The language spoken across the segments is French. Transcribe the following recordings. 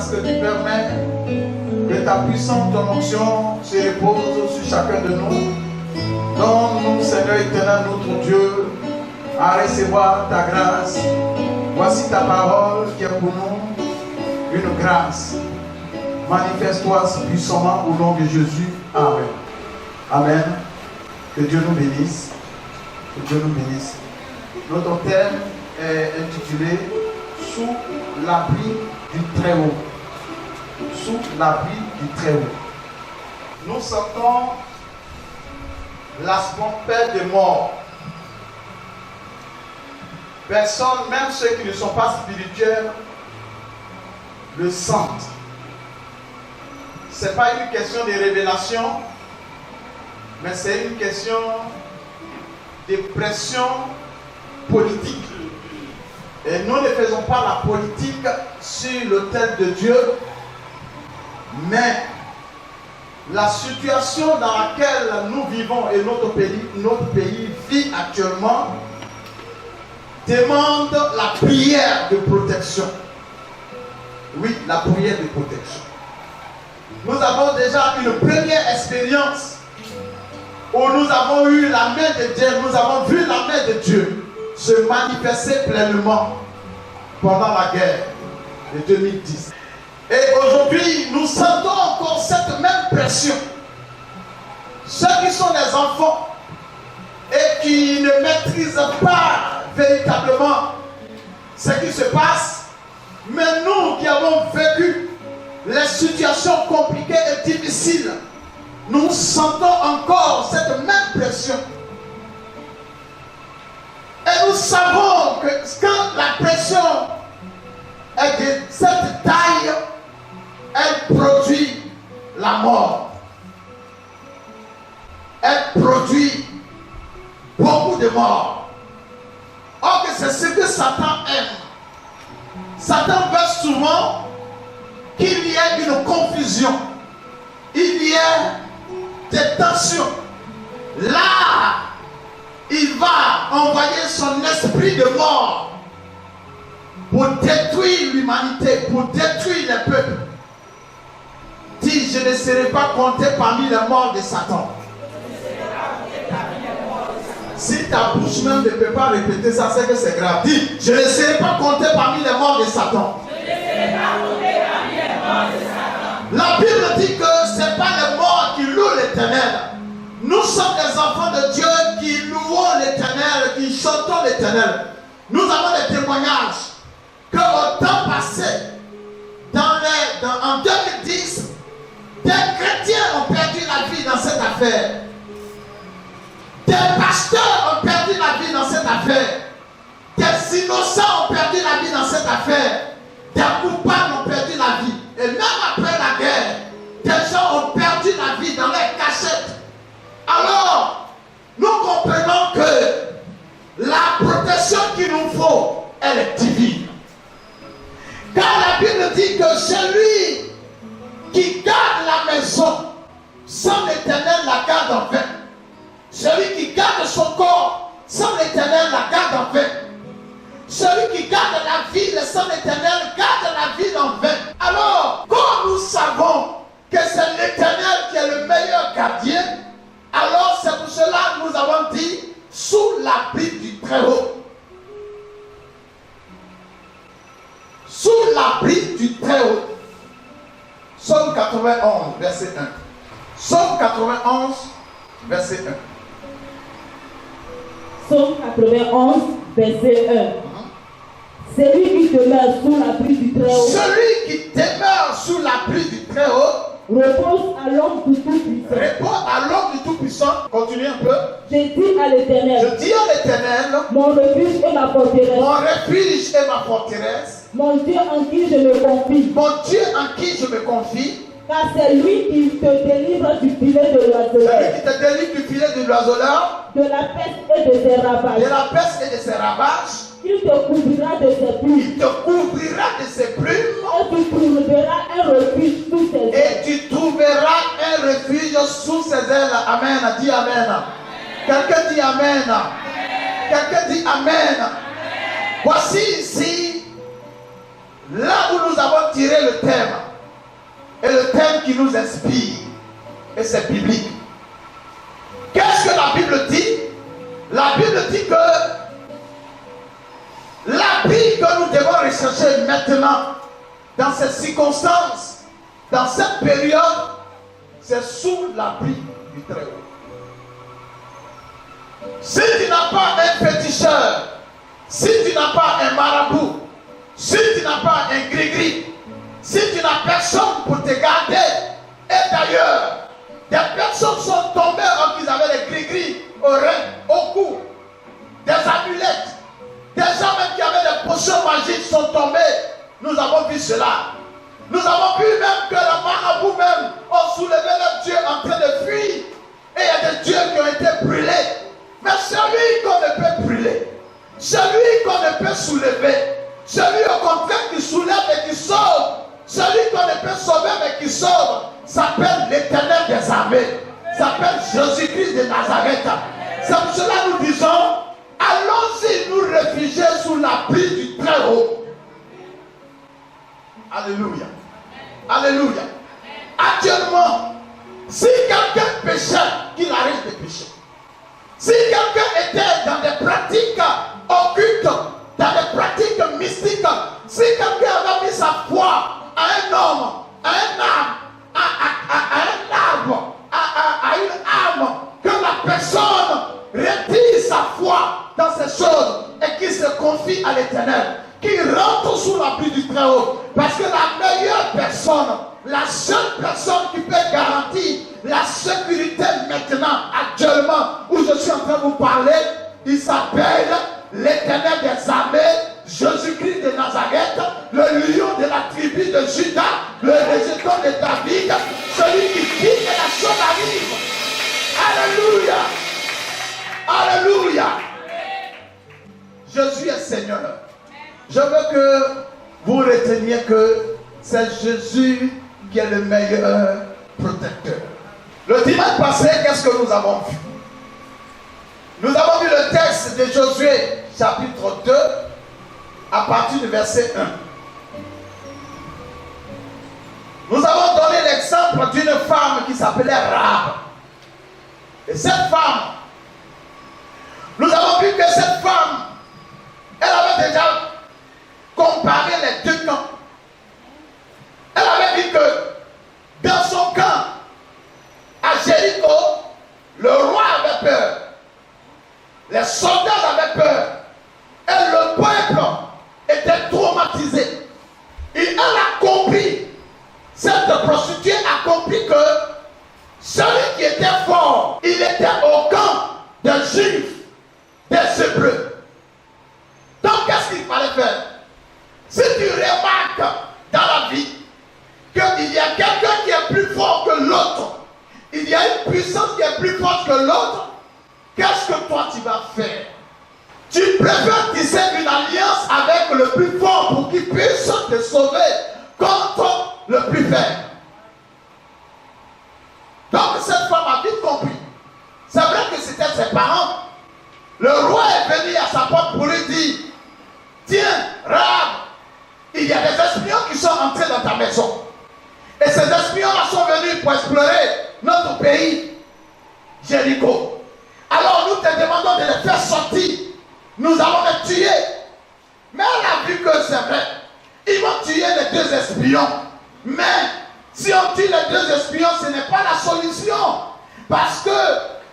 grâce que tu permets que ta puissante onction se repose sur chacun de nous. Donne-nous, Seigneur éternel, notre Dieu, à recevoir ta grâce. Voici ta parole qui est pour nous une grâce. Manifeste-toi puissamment au nom de Jésus. Amen. Amen. Que Dieu nous bénisse. Que Dieu nous bénisse. Notre thème est intitulé Sous l'abri du Très-Haut. Sous l'abri du Très-Haut. Nous sentons l'aspect des morts. Personne, même ceux qui ne sont pas spirituels, le sentent. Ce n'est pas une question de révélation, mais c'est une question de pression politique. Et nous ne faisons pas la politique sur l'autel de Dieu, mais la situation dans laquelle nous vivons et notre pays vit actuellement demande la prière de protection. Oui, la prière de protection. Nous avons déjà une première expérience où nous avons eu la main de Dieu, nous avons vu la main de Dieu se manifester pleinement pendant la guerre de 2010. Et aujourd'hui, nous sentons encore cette même pression. Ceux qui sont des enfants et qui ne maîtrisent pas véritablement ce qui se passe, mais nous qui avons vécu les situations compliquées et difficiles, nous sentons encore cette même pression. Et nous savons que quand la pression est de cette taille, elle produit la mort. Elle produit beaucoup de morts. Or que c'est ce que Satan aime. Satan veut souvent qu'il y ait une confusion. Il y ait des tensions. Là, il va envoyer son esprit de mort pour détruire l'humanité, pour détruire les peuples. Dis, je ne serai pas compté parmi les morts de Satan. Si ta bouche même ne peut pas répéter ça, c'est que c'est grave. Dis, je ne serai pas compté parmi les morts de Satan. La Bible dit que ce n'est pas les morts qui louent l'Éternel. Nous sommes des enfants de Dieu qui louons l'Éternel, qui chantons l'Éternel. Nous avons des témoignages qu'au temps passé, en 2010, des chrétiens ont perdu la vie dans cette affaire. Des pasteurs ont perdu la vie dans cette affaire. Des innocents ont perdu la vie dans cette affaire. Des coupables ont perdu la vie. Et même après la guerre, des gens ont perdu la vie dans les cachettes. Alors, nous comprenons que la protection qu'il nous faut, elle est divine. Car la Bible dit que celui qui garde la maison, sans l'Éternel la garde en vain. Celui qui garde son corps, sans l'Éternel la garde en vain. Celui qui garde la ville sans l'Éternel garde la ville en vain. Alors, quand nous savons que c'est l'Éternel qui est le meilleur gardien, alors c'est pour cela que nous avons dit sous l'abri du Très-Haut. Sous l'abri du Très-Haut. Psaume 91, verset 1. Psaume 91, verset 1. Psaume 91, verset 1. Celui qui demeure sous l'abri du Très-Haut. Celui qui demeure sous l'abri du Très-Haut repose à l'ombre du Tout-Puissant. Repose à l'ombre du Tout-Puissant. Continue un peu. Je dis à l'Éternel. Je dis à l'Éternel. Mon refuge et ma forteresse. Mon refuge et ma forteresse. Mon Dieu en qui je me confie. Mon Dieu en qui je me confie. Car c'est lui qui te délivre du filet de l'oiseleur. C'est lui qui te délivre du filet de l'oiseleur. De la peste et de ses ravages. De la peste et de ses ravages. Il te couvrira de ses plumes. Il te couvrira de ses plumes. Et tu trouveras un refuge sous ses ailes. Et tu trouveras un refuge sous ses ailes. Amen. Dis Amen. Quelqu'un dit Amen. Quelqu'un dit Amen. Voici ici là où nous avons tiré le thème, et le thème qui nous inspire, et c'est biblique. Qu'est-ce que la Bible dit? La Bible dit que l'abri que nous devons rechercher maintenant, dans ces circonstances, dans cette période, c'est sous l'abri du Très-Haut. Si tu n'as pas un féticheur, si tu n'as pas un marabout, si tu n'as pas un gris-gris, si tu n'as personne pour te garder, et d'ailleurs, des personnes sont tombées en qu'ils avaient des gris-gris au rein, au cou, des amulettes, des gens même qui avaient des potions magiques sont tombés. Nous avons vu cela. Nous avons vu même que les marabouts même ont soulevé leurs dieux en train de fuir. Et il y a des dieux qui ont été brûlés. Mais celui qu'on ne peut brûler, celui qu'on ne peut soulever, celui au contraire qui soulève et qui sauve, celui qu'on ne peut sauver mais qui sauve, s'appelle l'Éternel des armées, s'appelle Jésus-Christ de Nazareth. C'est pour cela que nous disons, allons-y nous réfugier sous l'abri du Très-Haut. Alléluia. Alléluia. Actuellement, si quelqu'un péchait, qu'il arrête de pécher. Si quelqu'un était dans des pratiques occultes, dans des pratiques mystiques, si quelqu'un avait mis sa foi à un homme, à un arbre, à une arme, que la personne retire sa foi dans ces choses et qu'il se confie à l'Éternel, qu'il rentre sous l'abri du Très-Haut. Parce que la meilleure personne, la seule personne qui peut garantir la sécurité maintenant, actuellement, où je suis en train de vous parler, il s'appelle l'Éternel des armées, Jésus-Christ de Nazareth, le lion de la tribu de Juda, le rejeton de David, celui qui dit que la chose arrive. Alléluia. Alléluia. Jésus est Seigneur. Je veux que vous reteniez que c'est Jésus qui est le meilleur protecteur. Le dimanche passé, qu'est-ce que nous avons vu? Nous avons vu le texte de Josué, chapitre 2, à partir du verset 1. Nous avons donné l'exemple d'une femme qui s'appelait Rahab. Et cette femme, nous avons vu que cette femme, elle avait déjà comparé les deux camps. Elle avait dit que dans son camp, à Jéricho, le roi avait peur. Les soldats avaient peur. Et le peuple était traumatisé. Et elle a compris, cette prostituée a compris que celui qui était fort, il était au camp des Juifs, des Hébreux. Donc qu'est-ce qu'il fallait faire? Si tu remarques dans la vie qu'il y a quelqu'un qui est plus fort que l'autre, il y a une puissance qui est plus forte que l'autre, qu'est-ce que toi tu vas faire? Tu préfères tisser une alliance avec le plus fort pour qu'il puisse te sauver contre le plus faible. Donc cette femme a vite compris. C'est vrai que c'était ses parents. Le roi est venu à sa porte pour lui dire, tiens, Rahab, il y a des espions qui sont entrés dans ta maison. Et ces espions-là sont venus pour explorer notre pays, Jéricho. Alors nous te demandons de les faire sortir. Nous allons les tuer. Mais elle a vu que c'est vrai. Ils vont tuer les deux espions. Mais si on tue les deux espions, ce n'est pas la solution. Parce que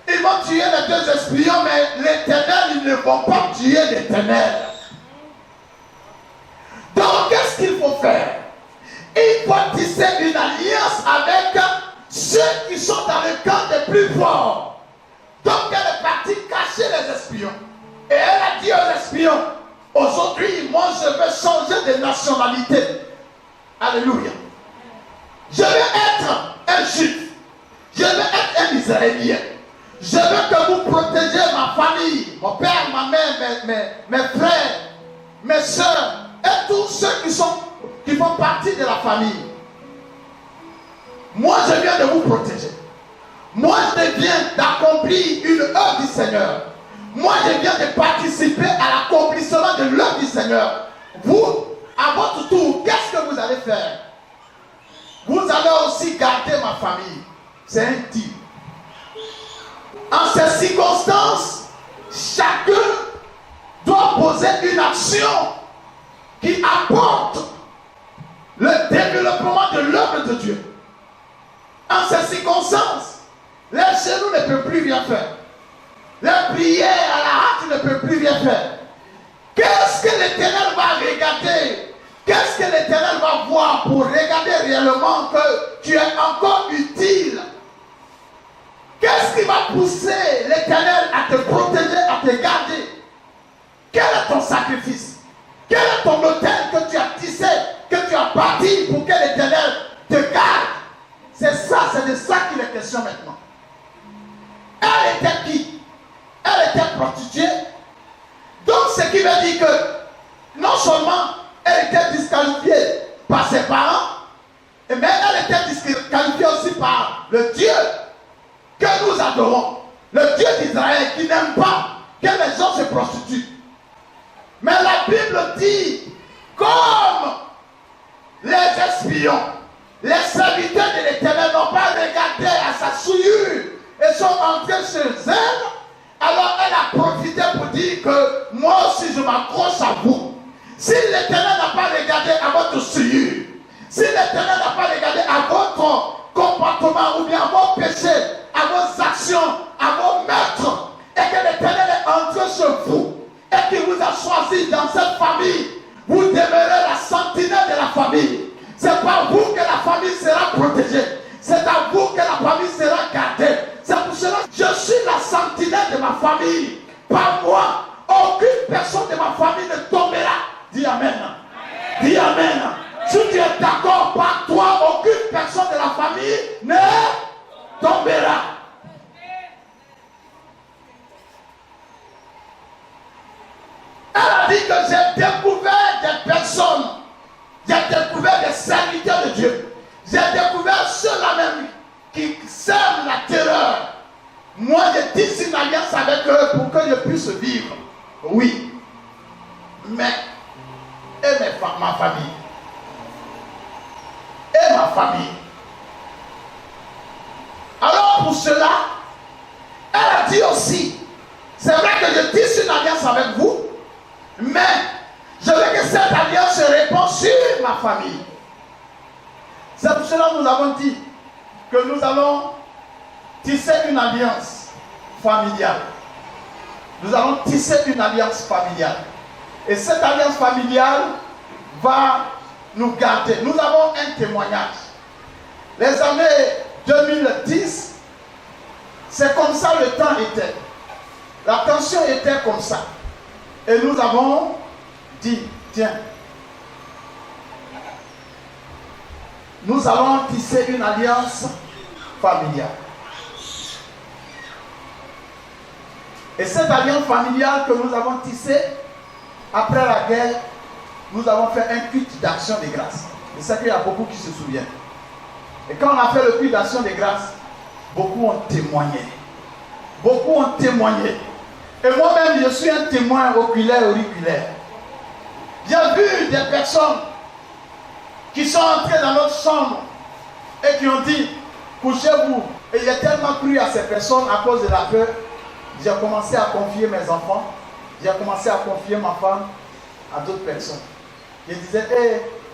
ils vont tuer les deux espions, mais l'Éternel, ils ne vont pas tuer l'Éternel. Donc qu'est-ce qu'il faut faire? Il faut tisser une alliance avec ceux qui sont dans le camp des plus forts. Donc elle est partie cacher les espions. Et elle a dit aux espions, aujourd'hui, moi je vais changer de nationalité. Alléluia. Je vais être un juif. Je vais être un israélien. Je veux que vous protégiez ma famille, mon père, ma mère, mes frères, mes soeurs, et tous ceux qui font partie de la famille. Moi, je viens de vous protéger. Moi, je viens d'accomplir une œuvre du Seigneur. Moi, je viens de participer à l'accomplissement de l'œuvre du Seigneur. Vous, à votre tour, qu'est-ce que vous allez faire? Vous allez aussi garder ma famille. C'est un deal. En ces circonstances, chacun doit poser une action qui apporte le développement de l'œuvre de Dieu. En ces circonstances, les genoux ne peuvent plus rien faire. Les prières à la hâte ne peuvent plus rien faire. Qu'est-ce que l'Éternel va regarder? Qu'est-ce que l'Éternel va voir pour regarder réellement que tu es encore utile? Qu'est-ce qui va pousser l'Éternel à te protéger, à te garder? Quel est ton sacrifice? Quel est ton autel que tu as tissé, que tu as bâti pour que l'Éternel te garde? C'est ça, c'est de ça qu'il est question maintenant. Elle était qui? Elle était prostituée. Donc ce qui veut dire que non seulement elle était disqualifiée par ses parents, mais elle était disqualifiée aussi par le Dieu que nous adorons. Le Dieu d'Israël qui n'aime pas que les gens se prostituent. Mais la Bible dit, comme les espions, les serviteurs de l'Éternel n'ont pas regardé à sa souillure et sont entrés chez elle, alors elle a profité pour dire que moi aussi je m'accroche à vous. Si l'Éternel n'a pas regardé à votre souillure, si l'Éternel n'a pas regardé à votre comportement ou bien à vos péchés, à vos actions, à vos meurtres, et que l'Éternel est entré chez vous, et qu'il vous a choisi dans cette famille, vous demeurez la sentinelle de la famille. C'est par vous que la famille sera protégée. C'est à vous que la famille sera gardée. C'est pour cela que je suis la sentinelle de ma famille. Par moi, aucune personne de ma famille ne tombera. Dis Amen. Dis Amen. Si tu es d'accord, par toi, aucune personne de la famille ne tombera. Elle a dit que j'ai découvert des personnes, j'ai découvert des serviteurs de Dieu, j'ai découvert ceux-là même qui sèment la terreur. Moi, j'ai tissé une alliance avec eux pour que je puisse vivre. Oui, mais ma famille, et ma famille. Alors pour cela, elle a dit aussi, c'est vrai que je tisse une alliance avec vous, mais je veux que cette alliance se répande sur ma famille. C'est pour cela que nous avons dit que nous allons tisser une alliance familiale. Nous allons tisser une alliance familiale. Et cette alliance familiale va nous garder. Nous avons un témoignage. Les années 2010, c'est comme ça le temps était. La tension était comme ça. Et nous avons dit, tiens, nous allons tisser une alliance familiale. Et cette alliance familiale que nous avons tissée, après la guerre, nous avons fait un culte d'action de grâce. Et c'est qu'il y a beaucoup qui se souviennent. Et quand on a fait le culte d'action de grâce, beaucoup ont témoigné. Beaucoup ont témoigné. Et moi-même, je suis un témoin oculaire, auriculaire. J'ai vu des personnes qui sont entrées dans notre chambre et qui ont dit, couchez-vous. Et j'ai tellement cru à ces personnes à cause de la peur. J'ai commencé à confier mes enfants. J'ai commencé à confier ma femme à d'autres personnes. Je disais,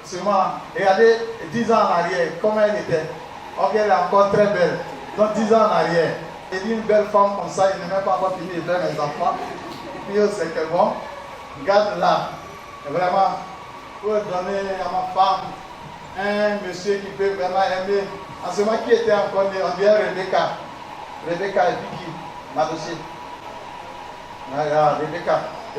seulement, regardez 10 ans en arrière, comment elle était. Ok, elle est encore très belle. Donc 10 ans en arrière. Et dit une belle femme comme ça, il n'est même pas encore fini de faire mes enfants. Puis c'est que bon, regarde-la. Vraiment, pour donner à ma femme un monsieur qui peut vraiment aimer. En ce moment, qui était encore né, on dirait Rebecca. Rebecca et puis qui? Ma dossier.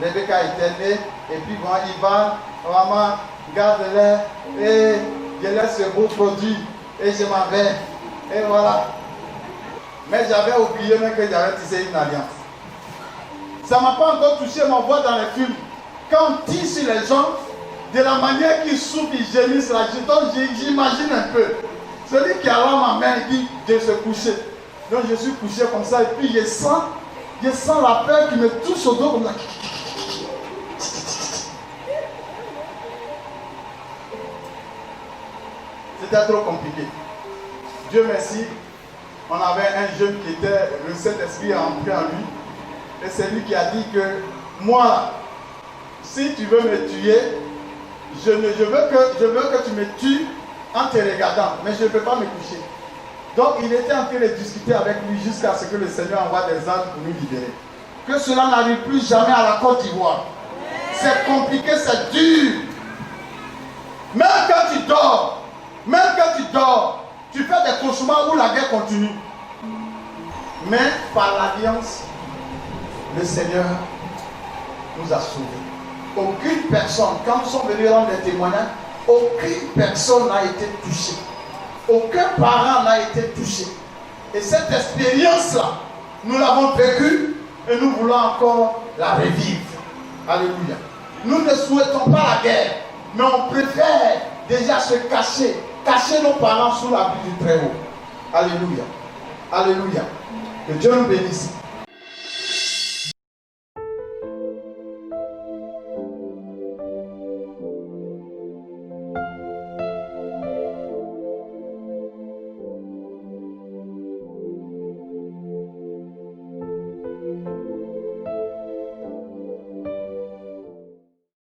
Rebecca était née, et puis bon, Ivan, maman, garde-les, et je laisse ce beau produit, et je m'en vais. Et voilà. Mais j'avais oublié même que j'avais tissé une alliance. Ça ne m'a pas encore touché, ma voix dans les films. Quand on tisse sur les gens, de la manière qu'ils souffrent, ils gémissent là, donc j'imagine un peu. Celui qui a là ma main, il dit de se coucher. Donc je suis couché comme ça, et puis je sens la peur qui me touche au dos comme ça. C'était trop compliqué. Dieu merci, on avait un jeune qui était, le Saint-Esprit a entré en lui. Et c'est lui qui a dit que moi, si tu veux me tuer, je veux que tu me tues en te regardant, mais je ne peux pas me coucher. Donc il était en train de discuter avec lui jusqu'à ce que le Seigneur envoie des anges pour nous libérer. Que cela n'arrive plus jamais à la Côte d'Ivoire. C'est compliqué, c'est dur. Même quand tu dors, tu fais des cauchemars où la guerre continue. Mais par l'alliance, le Seigneur nous a sauvés. Aucune personne, quand nous sommes venus rendre des témoignages, aucune personne n'a été touchée. Aucun parent n'a été touché. Et cette expérience-là, nous l'avons vécue et nous voulons encore la revivre. Alléluia. Nous ne souhaitons pas la guerre, mais on préfère déjà se cacher nos parents sous l'abri du Très-Haut. Alléluia. Alléluia. Que Dieu nous bénisse.